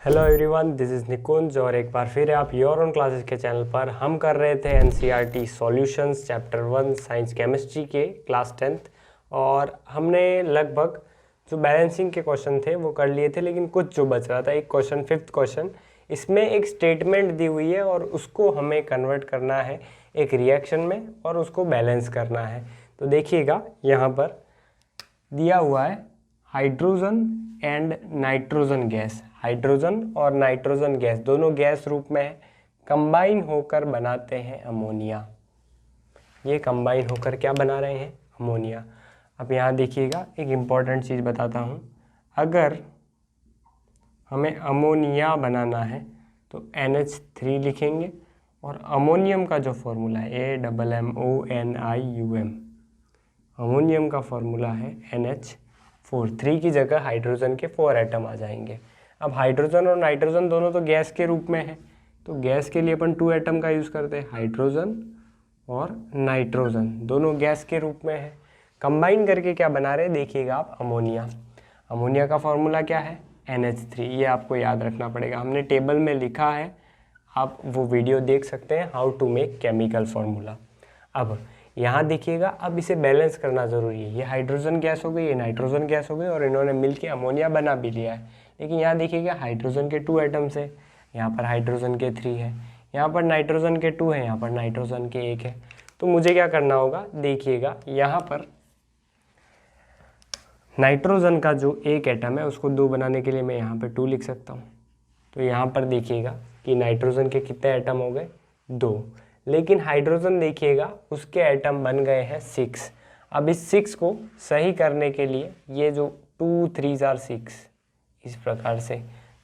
Hello everyone, this is निकुंज और एक बार फिर आप योर ओन क्लासेस के चैनल पर हम कर रहे थे NCERT solutions chapter 1 science chemistry के क्लास 10th। और हमने लगभग जो बैलेंसिंग के क्वेश्चन थे वो कर लिए थे, लेकिन कुछ जो बच रहा था, एक क्वेश्चन 5th क्वेश्चन, इसमें एक स्टेटमेंट दी हुई है और उसको हमें कन्वर्ट करना है एक रिएक्शन में और उसको बैलेंस करना है। तो देखिएगा, यहाँ पर दिया हुआ है hydrogen and nitrogen gas. Hydrogen और नाइट्रोजन गैस दोनों गैस रूप में है, कंबाइन होकर बनाते हैं अमोनिया। ये कंबाइन होकर क्या बना रहे हैं? अमोनिया। अब यहाँ देखिएगा, एक इम्पॉर्टेंट चीज़ बताता हूँ। अगर हमें अमोनिया बनाना है तो NH3 लिखेंगे और अमोनियम का जो फॉर्मूला है AMMONIUM, अमोनियम का फॉर्मूला है NH4। 3 की जगह हाइड्रोजन के 4 एटम आ जाएंगे। अब हाइड्रोजन और नाइट्रोजन दोनों तो गैस के रूप में है, तो गैस के लिए अपन 2 एटम का यूज़ करते हैं। हाइड्रोजन और नाइट्रोजन दोनों गैस के रूप में है, कंबाइन करके क्या बना रहे हैं देखिएगा आप, अमोनिया। अमोनिया का फॉर्मूला क्या है? NH3। ये आपको याद रखना पड़ेगा, हमने टेबल में लिखा है, आप वो वीडियो देख सकते हैं, how to make chemical formula. अब यहाँ देखिएगा, अब इसे बैलेंस करना ज़रूरी है। ये हाइड्रोजन गैस हो गई, ये नाइट्रोजन गैस हो गई और इन्होंने मिलके अमोनिया बना भी लिया है। लेकिन यहाँ देखिएगा, हाइड्रोजन के 2 एटम्स है, यहाँ पर हाइड्रोजन के 3 है, यहाँ पर नाइट्रोजन के 2 है, यहाँ पर नाइट्रोजन के 1 है। तो मुझे क्या करना होगा, देखिएगा यहाँ पर नाइट्रोजन का जो 1 एटम है उसको 2 बनाने के लिए मैं यहाँ पर 2 लिख सकता हूँ। तो यहाँ पर देखिएगा कि नाइट्रोजन के कितने एटम हो गए? 2। लेकिन हाइड्रोजन देखिएगा, उसके एटम बन गए हैं 6। अब इस 6 को सही करने के लिए ये जो 2 3 are 6 इस प्रकार से,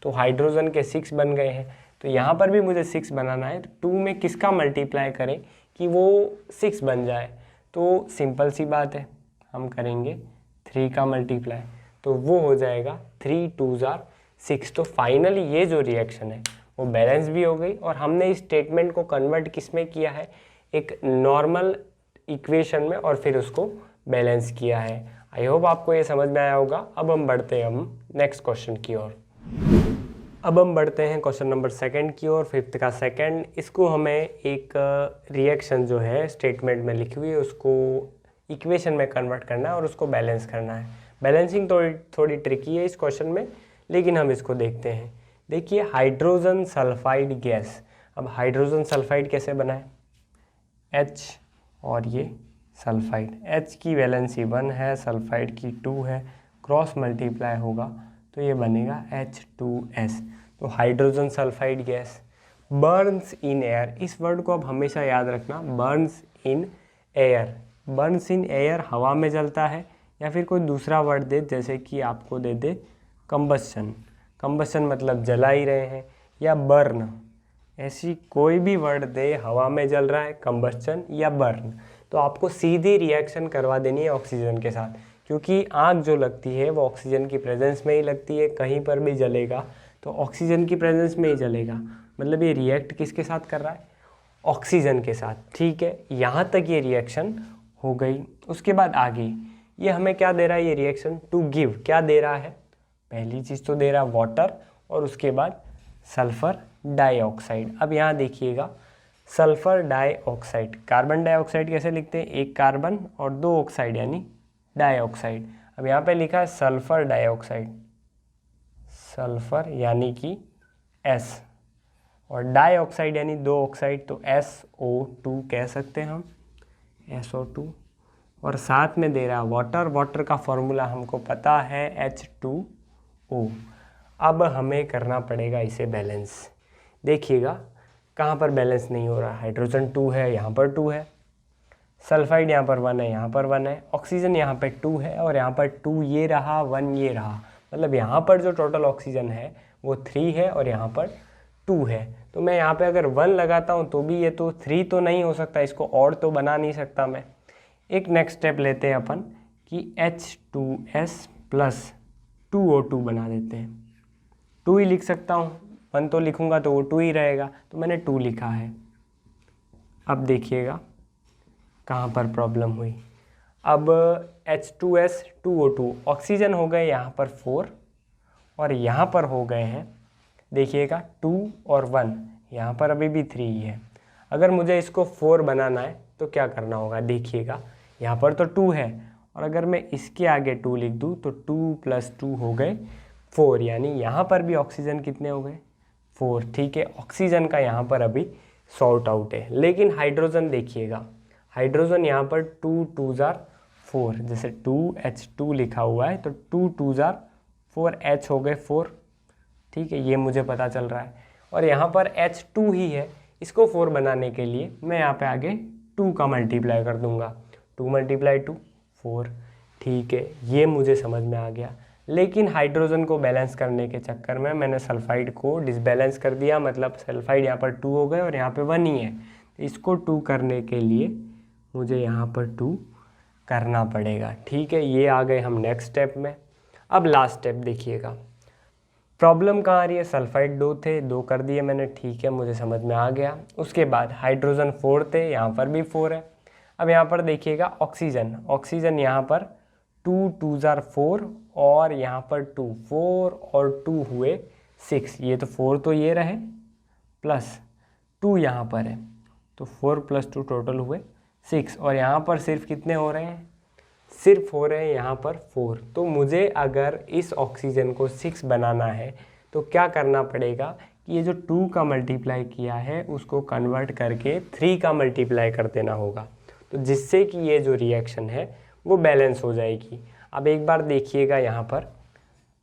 तो हाइड्रोजन के 6 बन गए हैं। तो यहाँ पर भी मुझे 6 बनाना है, तो 2 में किसका मल्टीप्लाई करें कि वो 6 बन जाए? तो सिंपल सी बात है, हम करेंगे 3 का मल्टीप्लाई, तो वो हो जाएगा 3 2s are 6। तो फाइनली ये जो रिएक्शन है वो बैलेंस भी हो गई और हमने इस स्टेटमेंट को कन्वर्ट किस में किया है? एक नॉर्मल इक्वेशन में, और फिर उसको बैलेंस किया है। आई होप आपको ये समझ में आया होगा। अब हम बढ़ते हैं हम नेक्स्ट क्वेश्चन की ओर। अब हम बढ़ते हैं क्वेश्चन नंबर 2 की ओर, 5th का 2। इसको हमें एक रिएक्शन जो है स्टेटमेंट में लिखी हुई है उसको इक्वेशन में कन्वर्ट करना है और उसको बैलेंस करना है। बैलेंसिंग थोड़ी ट्रिकी है इस क्वेश्चन में, लेकिन हम इसको देखते हैं। देखिए, हाइड्रोजन सल्फाइड गैस। अब हाइड्रोजन सल्फाइड कैसे बनाए? H और ये सल्फाइड, H की वैलेंसी 1 है, सल्फाइड की 2 है, क्रॉस मल्टीप्लाई होगा तो ये बनेगा H2S। तो hydrogen sulphide gas Burns in air. इस वर्ड को अब हमेशा याद रखना, Burns in air. Burns in air हवा में जलता है, या फिर कोई दूसरा वर्ड दे, जैसे कि आपको दे दे कंबस्शन। कंबस्शन मतलब जला ही रहे हैं, या बर्न, ऐसी कोई भी वर्ड दे, हवा में जल रहा है, कंबस्शन या बर्न, तो आपको सीधी रिएक्शन करवा देनी है ऑक्सीजन के साथ, क्योंकि आग जो लगती है वो ऑक्सीजन की प्रेजेंस में ही लगती है। कहीं पर भी जलेगा तो ऑक्सीजन की प्रेजेंस में ही जलेगा, मतलब ये रिएक्ट किसके साथ कर रहा है? ऑक्सीजन के साथ। ठीक है, यहाँ तक ये रिएक्शन हो गई। उसके बाद आगे ये हमें क्या दे रहा है? ये रिएक्शन टू गिव क्या दे रहा है? पहली चीज़ तो दे रहा है वाटर, और उसके बाद सल्फ़र डाइऑक्साइड। अब यहाँ देखिएगा, सल्फ़र डाइऑक्साइड, कार्बन डाइऑक्साइड कैसे लिखते हैं? 1 कार्बन और 2 ऑक्साइड यानी डाइऑक्साइड। अब यहाँ पे लिखा है सल्फ़र डाइऑक्साइड, सल्फ़र यानी कि S, और डाइऑक्साइड यानी 2 ऑक्साइड, तो SO2 कह सकते हैं हम, SO2। और साथ में दे रहा है वाटर। वाटर का फॉर्मूला हमको पता है H2O। अब हमें करना पड़ेगा इसे बैलेंस। देखिएगा कहाँ पर बैलेंस नहीं हो रहा है? हाइड्रोजन 2 है, यहाँ पर 2 है, सल्फाइड यहाँ पर 1 है, यहाँ पर 1 है, ऑक्सीजन यहाँ पर 2 है, और यहाँ पर 2 ये रहा, 1 ये रहा, मतलब यहाँ पर जो टोटल ऑक्सीजन है वो 3 है और यहाँ पर 2 है। तो मैं यहाँ पे अगर 1 लगाता हूँ तो भी ये तो 3 तो नहीं हो सकता, इसको और तो बना नहीं सकता मैं। एक नेक्स्ट स्टेप लेते हैं अपन कि H2S प्लस 2O2 बना देते हैं। 2 ही लिख सकता हूँ, 1 तो लिखूँगा तो वो 2 ही रहेगा, तो मैंने 2 लिखा है। अब देखिएगा कहाँ पर प्रॉब्लम हुई। अब H2S 2O2 ऑक्सीजन हो गए यहाँ पर 4 और यहाँ पर हो गए हैं देखिएगा 2 और 1, यहाँ पर अभी भी 3 ही है। अगर मुझे इसको 4 बनाना है तो क्या करना होगा, देखिएगा यहाँ पर तो 2 है, और अगर मैं इसके आगे 2 लिख दूँ तो 2 + 2 हो गए 4, यानी यहाँ पर भी ऑक्सीजन कितने हो गए 4। ठीक है, ऑक्सीजन का यहाँ पर अभी सॉर्ट आउट है। लेकिन हाइड्रोजन देखिएगा, हाइड्रोजन यहाँ पर 2 2 जार 4, जैसे 2H2 लिखा हुआ है तो 2 2 जार 4H हो गए 4। ठीक है, ये मुझे पता चल रहा है। और यहाँ पर H2 ही है, इसको 4 बनाने के लिए मैं यहाँ पे आगे 2 का मल्टीप्लाई कर दूंगा, 2 × 2 4। ठीक है, ये मुझे समझ में आ गया। लेकिन हाइड्रोजन को बैलेंस करने के चक्कर में मैंने सल्फाइड को डिसबैलेंस कर दिया, मतलब सल्फाइड यहाँ पर 2 हो गए और यहाँ पे 1 ही है। तो इसको 2 करने के लिए मुझे यहाँ पर 2 करना पड़ेगा। ठीक है, ये आ गए हम नेक्स्ट स्टेप में। अब लास्ट स्टेप देखिएगा, प्रॉब्लम कहाँ आ रही है, सल्फाइड 2 थे, 2 कर दिए मैंने। ठीक है, मुझे समझ में आ गया। उसके बाद हाइड्रोजन 4 थे, यहाँ पर भी 4 है। अब यहाँ पर देखिएगा ऑक्सीजन, ऑक्सीजन यहाँ पर 2 2 जार 4 और यहाँ पर 2, 4 और 2 हुए 6। ये तो 4 तो ये रहे प्लस 2 यहाँ पर है, तो 4 + 2 टोटल हुए 6। और यहाँ पर सिर्फ कितने हो रहे हैं, सिर्फ हो रहे हैं यहाँ पर 4। तो मुझे अगर इस ऑक्सीजन को 6 बनाना है तो क्या करना पड़ेगा कि ये जो 2 का मल्टीप्लाई किया है उसको कन्वर्ट करके 3 का मल्टीप्लाई कर देना होगा, तो जिससे कि ये जो रिएक्शन है वो बैलेंस हो जाएगी। अब एक बार देखिएगा यहाँ पर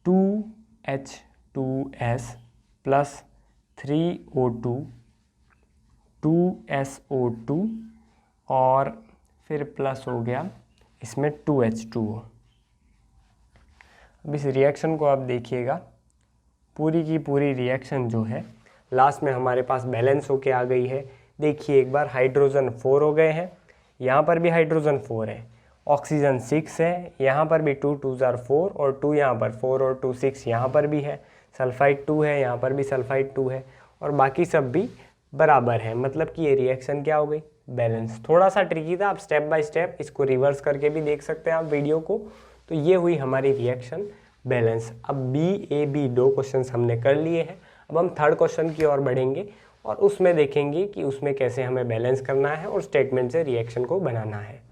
2H2S + 3O2 2SO2 और फिर प्लस हो गया इसमें 2H2O। अब इस रिएक्शन को आप देखिएगा, पूरी की पूरी रिएक्शन जो है लास्ट में हमारे पास बैलेंस होके आ गई है। देखिए एक बार, हाइड्रोजन 4 हो गए हैं, यहाँ पर भी हाइड्रोजन 4 है, ऑक्सीजन 6 है, यहाँ पर भी 2 2 जार 4 और 2 यहाँ पर 4 और 2 6 यहाँ पर भी है, सल्फाइड 2 है, यहाँ पर भी सल्फाइड 2 है और बाकी सब भी बराबर है। मतलब कि ये रिएक्शन क्या हो गई, बैलेंस। थोड़ा सा ट्रिकी था, आप स्टेप बाय स्टेप इसको रिवर्स करके भी देख सकते हैं आप वीडियो को। तो ये हुई हमारी रिएक्शन बैलेंस। अब BAB 2 क्वेश्चन हमने कर लिए हैं। अब हम थर्ड क्वेश्चन की ओर बढ़ेंगे और उसमें देखेंगे कि उसमें कैसे हमें बैलेंस करना है और स्टेटमेंट से रिएक्शन को बनाना है।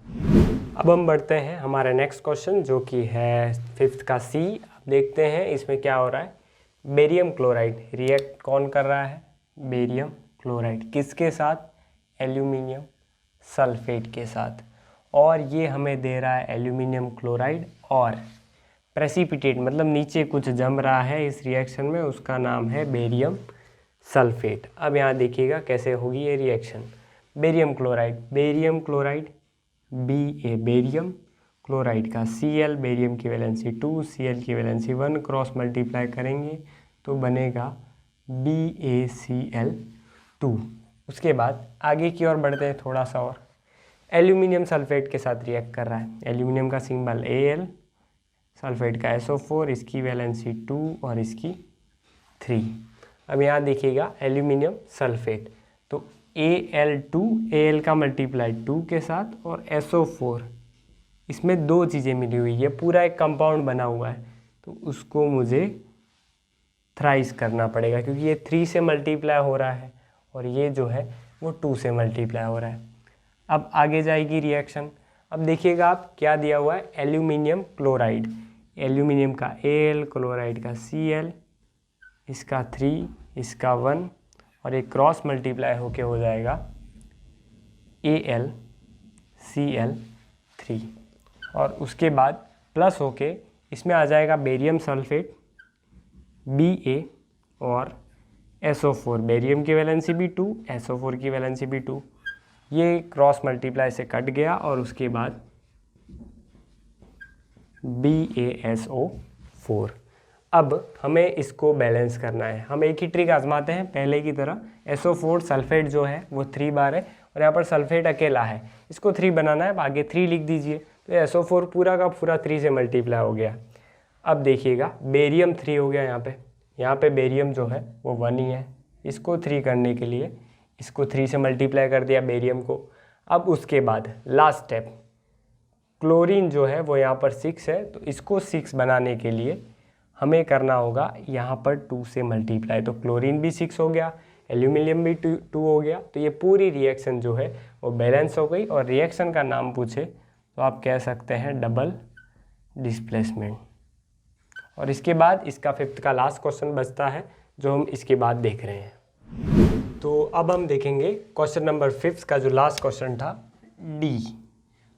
अब हम बढ़ते हैं हमारा नेक्स्ट क्वेश्चन जो कि है 5th का C। अब देखते हैं इसमें क्या हो रहा है। बेरियम क्लोराइड रिएक्ट कौन कर रहा है, बेरियम क्लोराइड किसके साथ, एल्यूमिनियम सल्फेट के साथ, और ये हमें दे रहा है एल्यूमिनियम क्लोराइड और प्रेसिपिटेट मतलब नीचे कुछ जम रहा है इस रिएक्शन में, उसका नाम है बेरियम सल्फेट। अब यहाँ देखिएगा कैसे होगी ये reaction. Barium chloride Ba barium chloride का Cl, बेरियम की वैलेंसी 2, Cl की वैलेंसी 1, क्रॉस मल्टीप्लाई करेंगे तो बनेगा BaCl2। उसके बाद आगे की ओर बढ़ते हैं थोड़ा सा और, एल्यूमिनियम सल्फेट के साथ रिएक्ट कर रहा है। एल्यूमिनियम का सिंबल Al, सल्फेट का SO4, इसकी वैलेंसी 2 और इसकी 3। अब यहाँ देखिएगा एल्यूमिनियम सल्फेट तो Al2, Al का मल्टीप्लाई 2 के साथ और SO4, इसमें 2 चीज़ें मिली हुई है, पूरा एक कंपाउंड बना हुआ है, तो उसको मुझे थ्राइस करना पड़ेगा क्योंकि ये 3 से मल्टीप्लाई हो रहा है और ये जो है वो 2 से मल्टीप्लाई हो रहा है। अब आगे जाएगी रिएक्शन। अब देखिएगा आप क्या दिया हुआ है, एल्यूमिनियम क्लोराइड, एल्यूमिनियम का Al, क्लोराइड का Cl, इसका 3, इसका 1 और एक क्रॉस मल्टीप्लाई होके हो जाएगा AlCl3 और उसके बाद प्लस होके इसमें आ जाएगा बेरियम सल्फेट Ba और SO4, बेरियम की वैलेंसी भी 2, SO4 की वैलेंसी भी 2, ये क्रॉस मल्टीप्लाई से कट गया और उसके बाद BaSO4। अब हमें इसको बैलेंस करना है। हम एक ही ट्रिक आजमाते हैं पहले की तरह। SO4 सल्फेट जो है वो 3 बार है और यहाँ पर सल्फेट अकेला है, इसको 3 बनाना है, आगे 3 लिख दीजिए तो SO4 पूरा का पूरा 3 से मल्टीप्लाई हो गया। अब देखिएगा बेरियम 3 हो गया, यहाँ पे बेरियम जो है वो 1 ही है, इसको 3 करने के लिए इसको 3 से मल्टीप्लाई कर दिया बेरियम को। अब उसके बाद लास्ट स्टेप, क्लोरीन जो है वो यहाँ पर 6 है तो इसको 6 बनाने के लिए हमें करना होगा यहाँ पर 2 से मल्टीप्लाई। तो क्लोरीन भी 6 हो गया, एल्यूमिनियम भी 2 हो गया। तो ये पूरी रिएक्शन जो है वो बैलेंस हो गई। और रिएक्शन का नाम पूछे तो आप कह सकते हैं डबल डिस्प्लेसमेंट। और इसके बाद इसका 5th का लास्ट क्वेश्चन बचता है जो हम इसके बाद देख रहे हैं। तो अब हम देखेंगे क्वेश्चन नंबर 5 का जो लास्ट क्वेश्चन था, डी।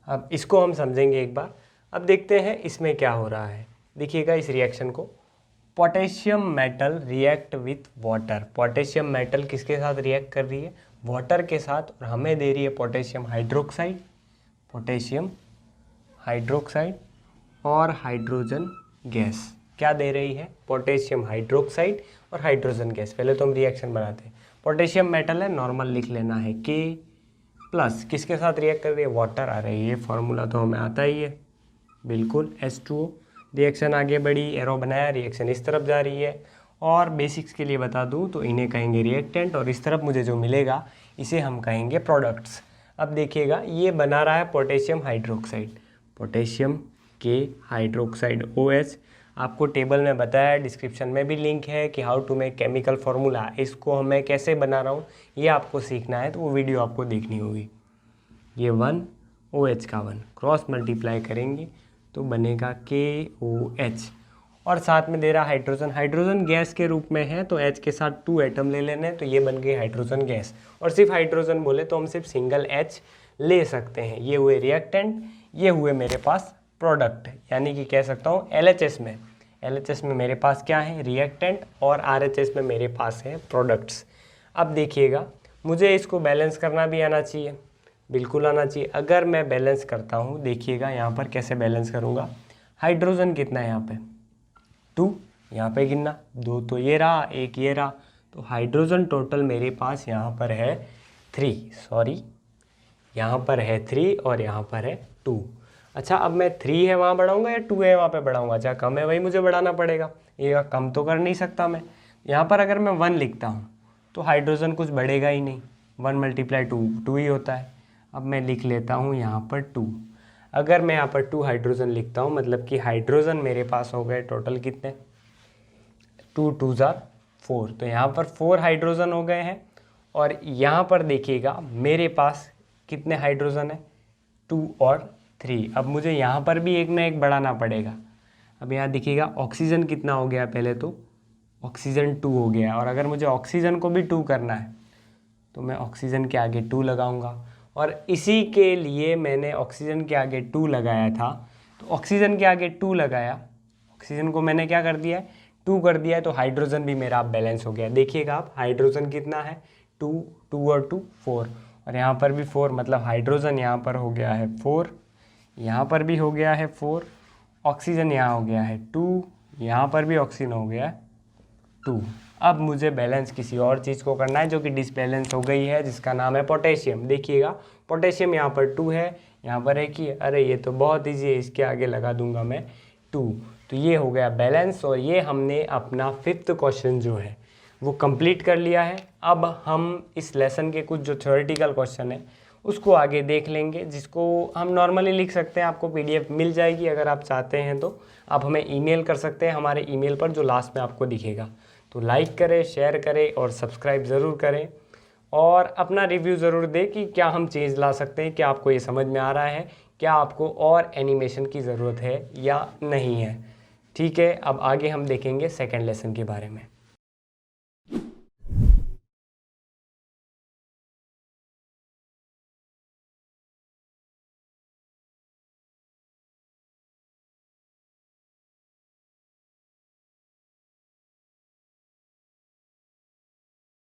अब इसको हम समझेंगे एक बार। अब देखते हैं इसमें क्या हो रहा है। देखिएगा इस रिएक्शन को, potassium metal react with water. Potassium metal किसके साथ रिएक्ट कर रही है? वाटर के साथ। और हमें दे रही है पोटेशियम हाइड्रोक्साइड, पोटेशियम हाइड्रोक्साइड और हाइड्रोजन गैस। क्या दे रही है? पोटेशियम हाइड्रोक्साइड और हाइड्रोजन गैस। पहले तो हम रिएक्शन बनाते हैं। पोटेशियम मेटल है, नॉर्मल लिख लेना है के प्लस किसके साथ रिएक्ट कर रही है? वाटर। आ रही है, ये फॉर्मूला तो हमें आता ही है बिल्कुल। H2O। रिएक्शन आगे बढ़ी, एरो बनाया, रिएक्शन इस तरफ जा रही है। और बेसिक्स के लिए बता दूं तो इन्हें कहेंगे रिएक्टेंट, और इस तरफ मुझे जो मिलेगा इसे हम कहेंगे प्रोडक्ट्स। अब देखिएगा ये बना रहा है पोटेशियम हाइड्रोक्साइड, पोटेशियम के हाइड्रोक्साइड OH। आपको टेबल में बताया है, डिस्क्रिप्शन में भी लिंक है कि how to make chemical formula. इसको मैं कैसे बना रहा हूँ ये आपको सीखना है, तो वो वीडियो आपको देखनी होगी। ये 1 OH का 1 क्रॉस मल्टीप्लाई करेंगे तो बनेगा KOH। और साथ में दे रहा हाइड्रोजन, हाइड्रोजन गैस के रूप में है तो H के साथ 2 एटम ले लेने, तो ये बन गई हाइड्रोजन गैस। और सिर्फ हाइड्रोजन बोले तो हम सिर्फ सिंगल H ले सकते हैं। ये हुए रिएक्टेंट, ये हुए मेरे पास प्रोडक्ट, यानी कि कह सकता हूँ LHS में मेरे पास क्या है? रिएक्टेंट। और RHS में मेरे पास है प्रोडक्ट्स। अब देखिएगा मुझे इसको बैलेंस करना भी आना चाहिए, बिल्कुल आना चाहिए। अगर मैं बैलेंस करता हूँ, देखिएगा यहाँ पर कैसे बैलेंस करूँगा। हाइड्रोजन कितना है यहाँ पे? 2। यहाँ पे गिनना 2 तो ये रहा, 1 ये रहा। तो हाइड्रोजन टोटल मेरे पास यहाँ पर है 3, सॉरी यहाँ पर है 3 और यहाँ पर है 2। अच्छा, अब मैं 3 है वहाँ बढ़ाऊँगा या 2 है वहाँ पे बढ़ाऊँगा? जहाँ कम है वही मुझे बढ़ाना पड़ेगा, ये कम तो कर नहीं सकता मैं। यहाँ पर अगर मैं 1 लिखता हूँ तो हाइड्रोजन कुछ बढ़ेगा ही नहीं, 1 × 2 2 ही होता है। अब मैं लिख लेता हूँ यहाँ पर 2। अगर मैं यहाँ पर 2 हाइड्रोजन लिखता हूँ, मतलब कि हाइड्रोजन मेरे पास हो गए टोटल कितने? 2 × 2 = 4। तो यहाँ पर 4 हाइड्रोजन हो गए हैं। और यहाँ पर देखिएगा मेरे पास कितने हाइड्रोजन है? 2 और 3। अब मुझे यहाँ पर भी एक ना एक बढ़ाना पड़ेगा। अब यहाँ देखिएगा ऑक्सीजन कितना हो गया? पहले तो ऑक्सीजन 2 हो गया। और अगर मुझे ऑक्सीजन को भी 2 करना है तो मैं ऑक्सीजन के आगे 2 लगाऊंगा। और इसी के लिए मैंने ऑक्सीजन के आगे 2 लगाया था। तो ऑक्सीजन के आगे 2 लगाया, ऑक्सीजन को मैंने क्या कर दिया है? 2 कर दिया है। तो हाइड्रोजन भी मेरा आप बैलेंस हो गया। देखिएगा आप, हाइड्रोजन कितना है? 2 2 और 2 4। और यहाँ पर भी 4, मतलब हाइड्रोजन यहाँ पर हो गया है 4, यहाँ पर भी हो गया है 4, ऑक्सीजन यहाँ हो गया है 2, यहाँ पर भी ऑक्सीजन हो गया है 2। अब मुझे बैलेंस किसी और चीज़ को करना है जो कि डिसबैलेंस हो गई है, जिसका नाम है पोटेशियम। देखिएगा पोटेशियम यहाँ पर 2 है, यहाँ पर 1 ही है। अरे ये तो बहुत ईजी है, इसके आगे लगा दूंगा मैं 2। तो ये हो गया बैलेंस। और ये हमने अपना 5th क्वेश्चन जो है वो कंप्लीट कर लिया है। अब हम इस लेसन के कुछ जो थ्योरेटिकल क्वेश्चन है उसको आगे देख लेंगे, जिसको हम नॉर्मली लिख सकते हैं। आपको PDF मिल जाएगी, अगर आप चाहते हैं तो आप हमें ईमेल कर सकते हैं हमारे ईमेल पर, जो लास्ट में आपको दिखेगा। तो लाइक करें, शेयर करें और सब्सक्राइब ज़रूर करें। और अपना रिव्यू ज़रूर दें कि क्या हम चेंज ला सकते हैं, क्या आपको ये समझ में आ रहा है, क्या आपको और एनिमेशन की ज़रूरत है या नहीं है। ठीक है, अब आगे हम देखेंगे सेकेंड लेसन के बारे में।